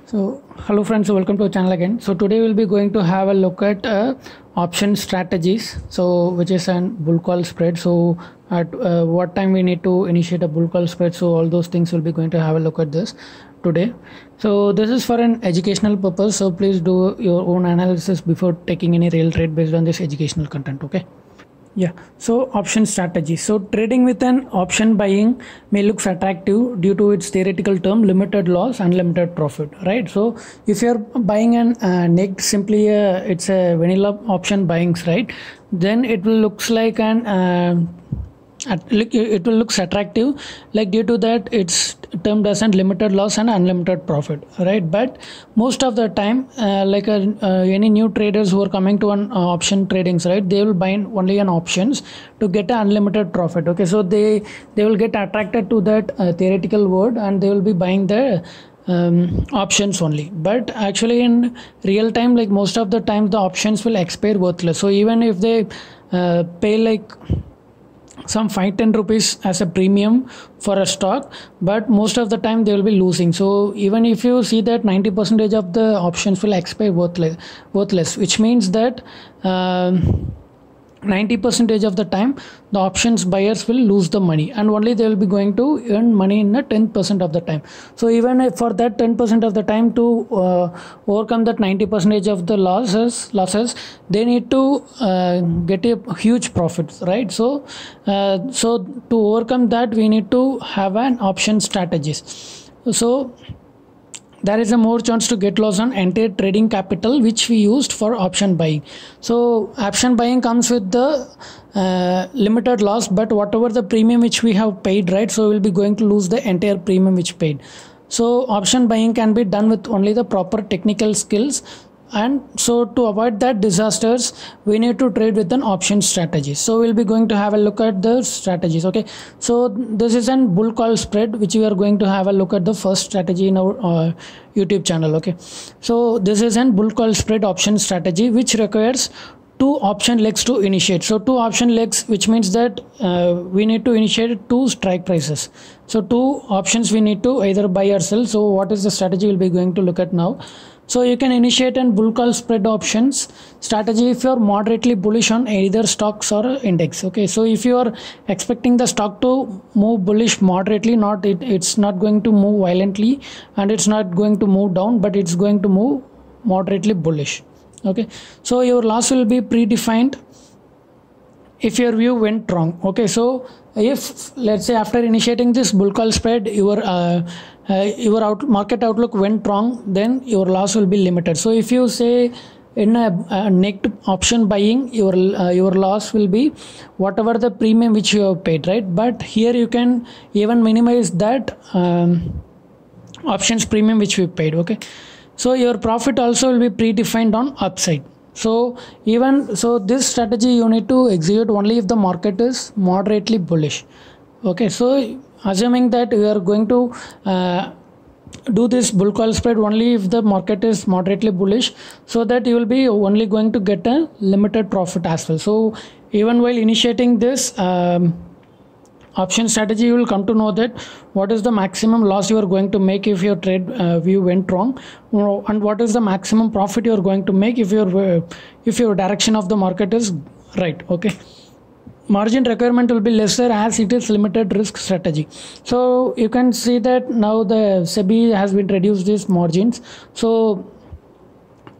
So hello friends, welcome to our channel again. So today we'll be going to have a look at option strategies, so which is an bull call spread. So at what time we need to initiate a bull call spread, so all those things we'll be going to have a look at this today. So this is for an educational purpose, so please do your own analysis before taking any real trade based on this educational content. Okay. Yeah, so option strategy. So trading with an option buying may look attractive due to its theoretical term limited loss, unlimited profit, right? So if you're buying an NEG, simply it's a vanilla option buyings, right? Then it will looks like an it will looks attractive, like due to that its term doesn't limited loss and unlimited profit, right? But most of the time any new traders who are coming to an option tradings, right, they will buy only an options to get an unlimited profit. Okay, so they will get attracted to that theoretical word and they will be buying the options only. But actually in real time, like most of the time the options will expire worthless. So even if they pay like some 5-10 rupees as a premium for a stock, but most of the time they will be losing. So even if you see that 90% of the options will expire worthless, which means that 90% of the time the options buyers will lose the money and only they will be going to earn money in the 10% of the time. So even if for that 10% of the time to overcome that 90% of the losses, they need to get a huge profit, right? So to overcome that we need to have an option strategies. So there is a more chance to get loss on entire trading capital which we used for option buying. So option buying comes with the limited loss, but whatever the premium which we have paid, right, so we'll be going to lose the entire premium which paid. So option buying can be done with only the proper technical skills, and so to avoid that disasters we need to trade with an option strategy. So we'll be going to have a look at the strategies. Okay, so this is an bull call spread which we are going to have a look at the first strategy in our YouTube channel. Okay, so this is an bull call spread option strategy which requires two option legs to initiate. So two option legs, which means that we need to initiate two strike prices. So two options we need to either buy or sell. So what is the strategy we'll be going to look at now. So you can initiate an bull call spread options strategy if you're moderately bullish on either stocks or index. Okay, so if you are expecting the stock to move bullish moderately, it's not going to move violently and it's not going to move down, but it's going to move moderately bullish. Okay, so your loss will be predefined if your view went wrong. Okay, so if let's say after initiating this bull call spread your market outlook went wrong, then your loss will be limited. So if you say in a naked option buying, your loss will be whatever the premium which you have paid, right? But here you can even minimize that options premium which we paid. Okay, so your profit also will be predefined on upside. So this strategy you need to execute only if the market is moderately bullish. Okay, so assuming that we are going to do this bull call spread only if the market is moderately bullish, so that you will be only going to get a limited profit as well. So even while initiating this option strategy, you will come to know that what is the maximum loss you are going to make if your trade view went wrong, and what is the maximum profit you are going to make if your direction of the market is right. Okay, margin requirement will be lesser as it is limited risk strategy. So you can see that now the SEBI has been reduced these margins. So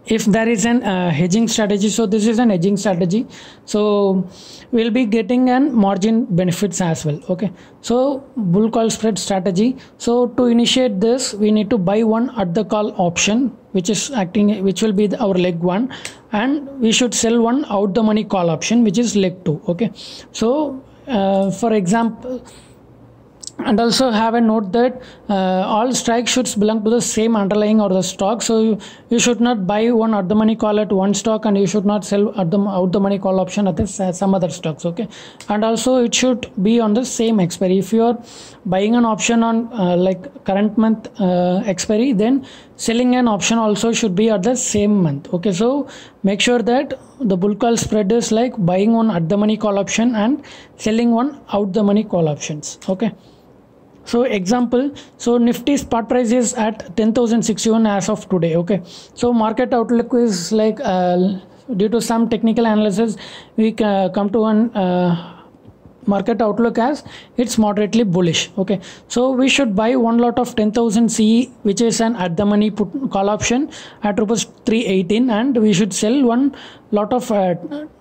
if there is an hedging strategy, so this is an hedging strategy, so we'll be getting an margin benefits as well. Okay, so bull call spread strategy. So to initiate this we need to buy one at the call option which will be our leg 1, and we should sell one out the money call option which is leg 2. Okay, so for example, and also have a note that all strikes should belong to the same underlying or the stock. So you should not buy one at the money call at one stock and you should not sell at the out the money call option at some other stocks. Okay, and also it should be on the same expiry. If you are buying an option on like current month expiry, then selling an option also should be at the same month. Okay, so make sure that the bull call spread is like buying one at the money call option and selling one out the money call options. Okay, So example, so Nifty spot price is at 10,061 as of today. Okay, so market outlook is like due to some technical analysis, we come to one market outlook as it's moderately bullish. Okay, so we should buy one lot of 10,000 CE, which is an at the money put call option at rupees 318, and we should sell one lot of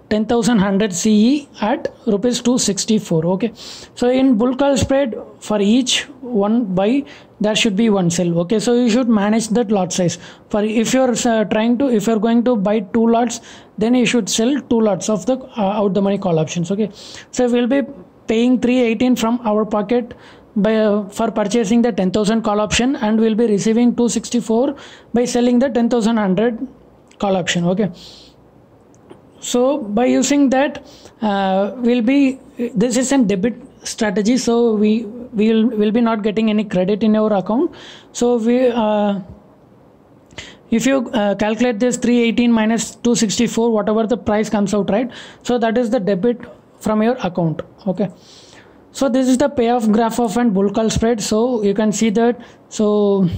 10,100 CE at rupees 264. Okay, so in bull call spread, for each one buy there should be one sell. Okay, so you should manage that lot size. For if you're if you're going to buy 2 lots, then you should sell 2 lots of the out the money call options. Okay, so we'll be paying 318 from our pocket by for purchasing the 10,000 call option, and we'll be receiving 264 by selling the 10,100 call option. Okay, so by using that, this is a debit strategy, so will be not getting any credit in our account. So if you calculate this 318 minus 264, whatever the price comes out, right, so that is the debit from your account. Okay, so this is the payoff graph of an bull call spread. So you can see that, so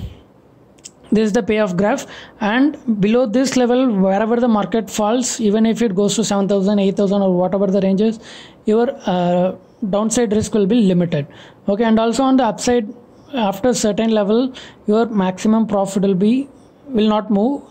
this is the payoff graph, and below this level, wherever the market falls, even if it goes to 7,000, 8,000 or whatever the range is, your downside risk will be limited. Okay, and also on the upside, after certain level, your maximum profit will not move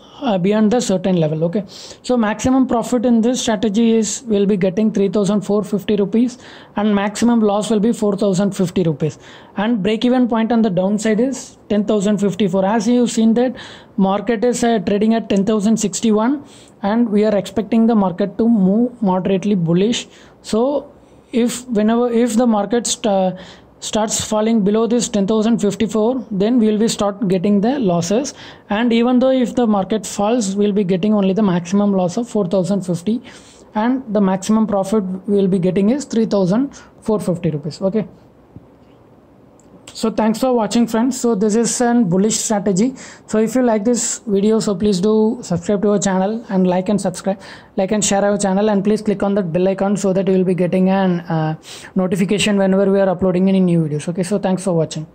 beyond the certain level. Okay, so maximum profit in this strategy is will be getting 3,450 rupees, and maximum loss will be 4,050 rupees, and break even point on the downside is 10,054. As you've seen that market is trading at 10,061, and we are expecting the market to move moderately bullish. So if the market starts falling below this 10,054, then we will be start getting the losses, and even though if the market falls, we'll be getting only the maximum loss of 4,050, and the maximum profit we will be getting is 3,450 rupees. Okay, so thanks for watching, friends. So this is a bullish strategy. So if you like this video, so please do subscribe to our channel, and like and share our channel, and please click on that bell icon so that you will be getting an notification whenever we are uploading any new videos. Okay, so thanks for watching.